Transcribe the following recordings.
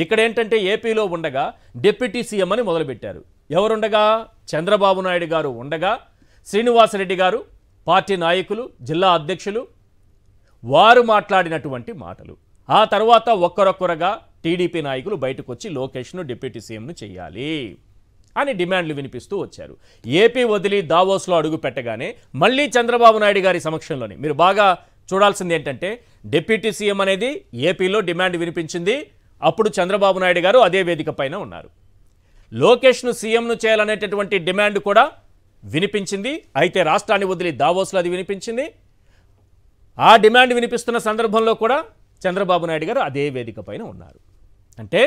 ఇక్కడ ఏంటంటే ఏపీలో ఉండగా డిప్యూటీ సీఎం అని మొదలుపెట్టారు. ఎవరుండగా? చంద్రబాబు నాయుడు గారు ఉండగా శ్రీనివాసరెడ్డి గారు, పార్టీ నాయకులు, జిల్లా అధ్యక్షులు వారు మాట్లాడినటువంటి మాటలు. ఆ తర్వాత ఒక్కరొక్కరుగా టీడీపీ నాయకులు బయటకు వచ్చి లోకేష్ను డిప్యూటీ సీఎంను చేయాలి అని డిమాండ్లు వినిపిస్తూ వచ్చారు. ఏపీ వదిలి దావోస్లో అడుగు పెట్టగానే మళ్ళీ చంద్రబాబు నాయుడు గారి సమక్షంలోనే మీరు బాగా చూడాల్సింది ఏంటంటే డిప్యూటీ సీఎం అనేది ఏపీలో డిమాండ్ వినిపించింది. అప్పుడు చంద్రబాబు నాయుడు గారు అదే వేదిక పైన ఉన్నారు. లోకేష్ను సీఎంను చేయాలనేటటువంటి డిమాండ్ కూడా వినిపించింది. అయితే రాష్ట్రాన్ని వదిలి దావోస్లో అది వినిపించింది. ఆ డిమాండ్ వినిపిస్తున్న సందర్భంలో కూడా చంద్రబాబు నాయుడు గారు అదే వేదిక పైన ఉన్నారు. అంటే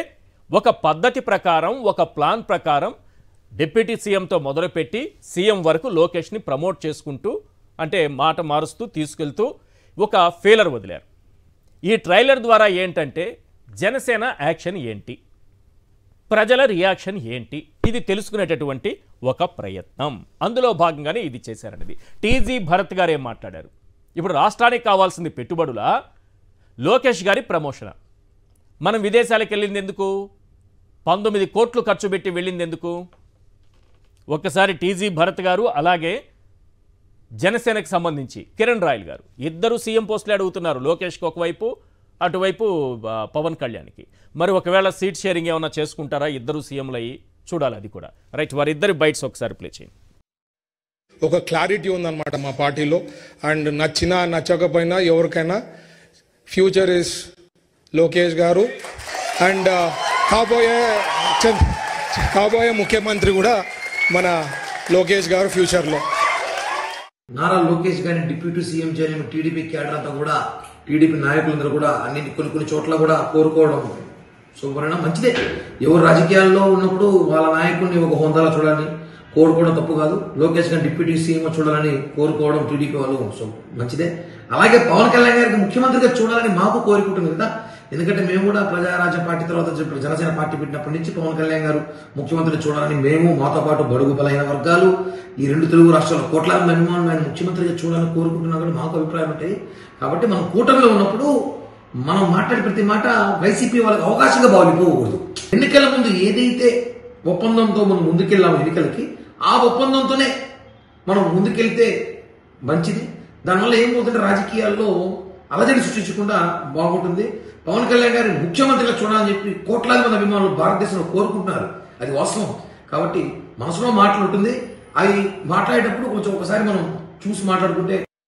ఒక పద్ధతి ప్రకారం, ఒక ప్లాన్ ప్రకారం డిప్యూటీ సీఎంతో మొదలుపెట్టి సీఎం వరకు లోకేష్ని ప్రమోట్ చేసుకుంటూ, అంటే మాట మారుస్తూ తీసుకెళ్తూ ఒక ఫీలర్ వదిలారు. ఈ ట్రైలర్ ద్వారా ఏంటంటే జనసేన యాక్షన్ ఏంటి, ప్రజల రియాక్షన్ ఏంటి, ఇది తెలుసుకునేటటువంటి ఒక ప్రయత్నం. అందులో భాగంగానే ఇది చేశారనేది. టీజీ భరత్ గారు ఏం మాట్లాడారు? ఇప్పుడు రాష్ట్రానికి కావాల్సింది పెట్టుబడులా, లోకేష్ గారి ప్రమోషన్? మనం విదేశాలకు వెళ్ళింది ఎందుకు? 19 కోట్లు ఖర్చు పెట్టి వెళ్ళింది ఎందుకు? ఒక్కసారి టీజీ భరత్ గారు అలాగే జనసేనకు సంబంధించి కిరణ్ రాయల్ గారు ఇద్దరు సీఎం పోస్టులు అడుగుతున్నారు. లోకేష్కి ఒకవైపు, అటువైపు పవన్ కళ్యాణ్కి. మరి ఒకవేళ సీట్ షేరింగ్ ఏమన్నా చేసుకుంటారా ఇద్దరు సీఎంలు అయ్యి? చూడాలి అది కూడా. రైట్, వారిద్దరి బైట్స్ ఒకసారి ప్లే చేయండి. ఒక క్లారిటీ ఉందన్నమాట మా పార్టీలో. అండ్ నచ్చినా నచ్చకపోయినా ఎవరికైనా ఫ్యూచర్ ఇస్ లోకేష్ గారు. అండ్ కాబోయే ముఖ్యమంత్రి కూడా మన లోకేష్ గారు ఫ్యూచర్లో. నారా లోకేష్ గారిని డిప్యూటీ సీఎం చేయాలని టీడీపీ క్యాడర్ అంతా కూడా, టీడీపీ నాయకులందరూ కూడా కొన్ని చోట్ల కూడా కోరుకోవడం శుభ్రంగా మంచిదే. ఎవరు రాజకీయాల్లో ఉన్నప్పుడు వాళ్ళ నాయకుడిని ఒక హోదాలో చూడాలని కోరుకోవడం తప్పు కాదు. లోకేష్ గారిని డిప్యూటీ సీఎం చూడాలని కోరుకోవడం టీడీపీ వాళ్ళు మంచిదే. అలాగే పవన్ కళ్యాణ్ గారికి ముఖ్యమంత్రిగా చూడాలని మాకు కోరుకుంటుంది కదా. ఎందుకంటే మేము కూడా ప్రజారాజ్య పార్టీ తర్వాత జనసేన పార్టీ పెట్టినప్పటి నుంచి పవన్ కళ్యాణ్ గారు ముఖ్యమంత్రి చూడాలని మేము, మాతో పాటు బడుగు బలైన వర్గాలు, ఈ 2 తెలుగు రాష్ట్రాల కోట్లాది అభిమానులు ఆయన ముఖ్యమంత్రిగా చూడాలని కోరుకుంటున్నా కూడా మాకు అభిప్రాయం ఉంటాయి. కాబట్టి మనం కూటమిలో ఉన్నప్పుడు మనం మాట్లాడే ప్రతి మాట వైసీపీ వాళ్ళకి అవకాశంగా భావిపోకూడదు. ఎన్నికల ముందు ఏదైతే ఒప్పందంతో మనం ముందుకెళ్ళాము ఎన్నికలకి, ఆ ఒప్పందంతోనే మనం ముందుకెళ్తే మంచిది. దానివల్ల ఏమవుతుంటే రాజకీయాల్లో అలజడి సృష్టించకుండా బాగుంటుంది. పవన్ కళ్యాణ్ గారిని ముఖ్యమంత్రిగా చూడాలని చెప్పి కోట్లాది మంది అభిమానులు భారతదేశంలో కోరుకుంటున్నారు. అది వాస్తవం. కాబట్టి మనసులో మాట్లాడుతుంది. అవి మాట్లాడేటప్పుడు కొంచెం ఒకసారి మనం చూసి మాట్లాడుకుంటే